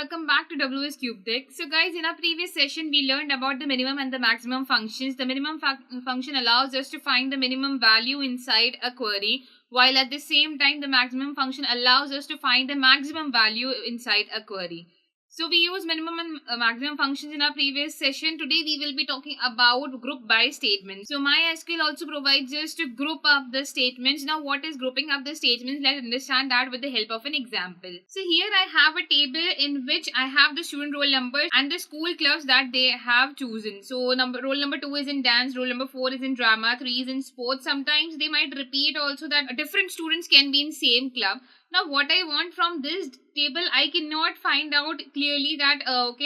welcome back to WS Cube Tech. So guys, in our previous session, we learned about the minimum and the maximum functions. The minimum function allows us to find the minimum value inside a query, while at the same time, the maximum function allows us to find the maximum value inside a query. So we use minimum and maximum functions in our previous session. Today we will be talking about group by statements. So MySQL also provides us to group up the statements. Now what is grouping up the statements? Let's understand that with the help of an example. So here I have a table in which I have the student roll numbers and the school clubs that they have chosen. So roll number 2 is in dance, roll number 4 is in drama, 3 is in sports. Sometimes they might repeat also that different students can be in same club. Now what I want from this table, I cannot find out clearly that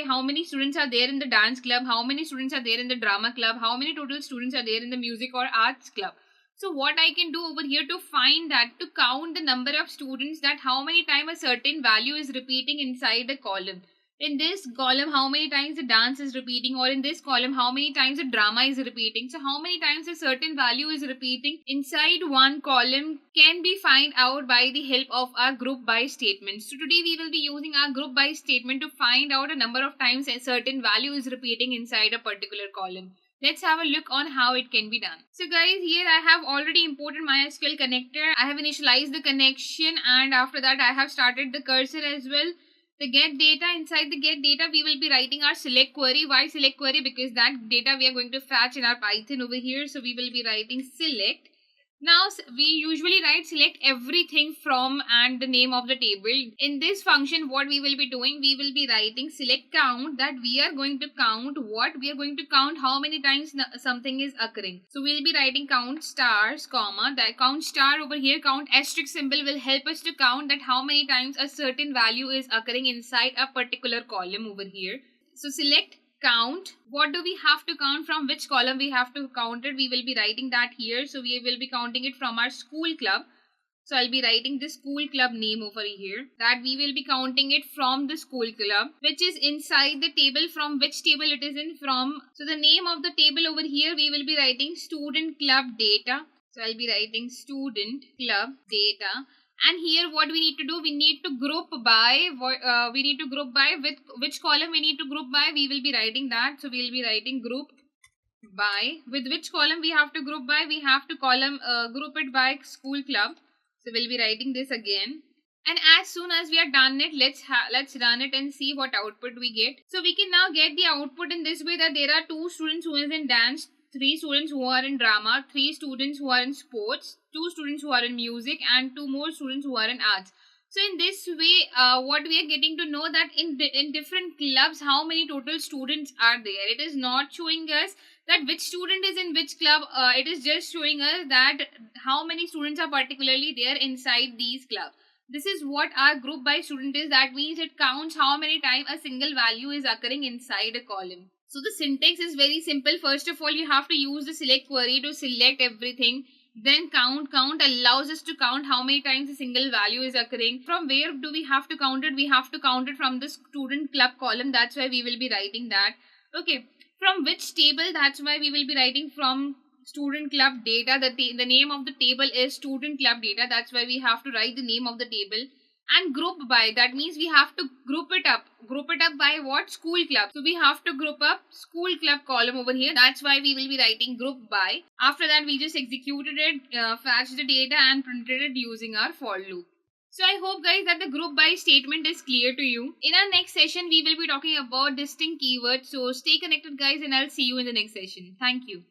how many students are there in the dance club, how many students are there in the drama club, how many total students are there in the music or arts club. So what I can do over here to find that, to count the number of students, that how many times a certain value is repeating inside the column. In this column, how many times the dance is repeating, or in this column, how many times the drama is repeating. So how many times a certain value is repeating inside one column can be found out by the help of our group by statement. So today we will be using our group by statement to find out a number of times a certain value is repeating inside a particular column. Let's have a look on how it can be done. So guys, here I have already imported MySQL connector. I have initialized the connection, and after that I have started the cursor as well. The get data, inside the get data we will be writing our select query. Why select query? Because that data we are going to fetch in our Python over here. So we will be writing select. Now we usually write select everything from and the name of the table. In this function what we will be doing, we will be writing select count, that we are going to count what? We are going to count how many times something is occurring. So we will be writing count stars, comma, that count star over here, count asterisk symbol will help us to count that how many times a certain value is occurring inside a particular column over here. So select count, what do we have to count, from which column we have to count it, we will be writing that here. So we will be counting it from our school club. So I'll be writing the school club name over here, that we will be counting it from the school club, which is inside the table. From which table it is in from. So the name of the table over here, we will be writing student club data. So I'll be writing student club data. And here what we need to do, we need to group by, with which column we need to group by, we will be writing that. So we will be writing group by, with which column we have to group by, we have to group it by school club. So we'll be writing this again. And as soon as we are done it, let's run it and see what output we get. So we can now get the output in this way, that there are 2 students who is in dance, 3 students who are in drama, 3 students who are in sports, 2 students who are in music, and 2 more students who are in arts. So in this way, what we are getting to know, that in different clubs, how many total students are there. It is not showing us that which student is in which club. It is just showing us that how many students are particularly there inside these clubs. This is what our group by student is. That means it counts how many times a single value is occurring inside a column. So the syntax is very simple. First of all, you have to use the select query to select everything. Then count allows us to count how many times a single value is occurring. From where do we have to count it? We have to count it from the student club column. That's why we will be writing that. Okay. From which table? That's why we will be writing from student club data. The name of the table is student club data. That's why we have to write the name of the table. And group by, that means we have to group it up by what? School club. So we have to group up school club column over here. That's why we will be writing group by. After that we just executed it, fetched the data and printed it using our for loop. So I hope guys that the group by statement is clear to you. In our next session we will be talking about distinct keywords. So stay connected guys, and I'll see you in the next session. Thank you.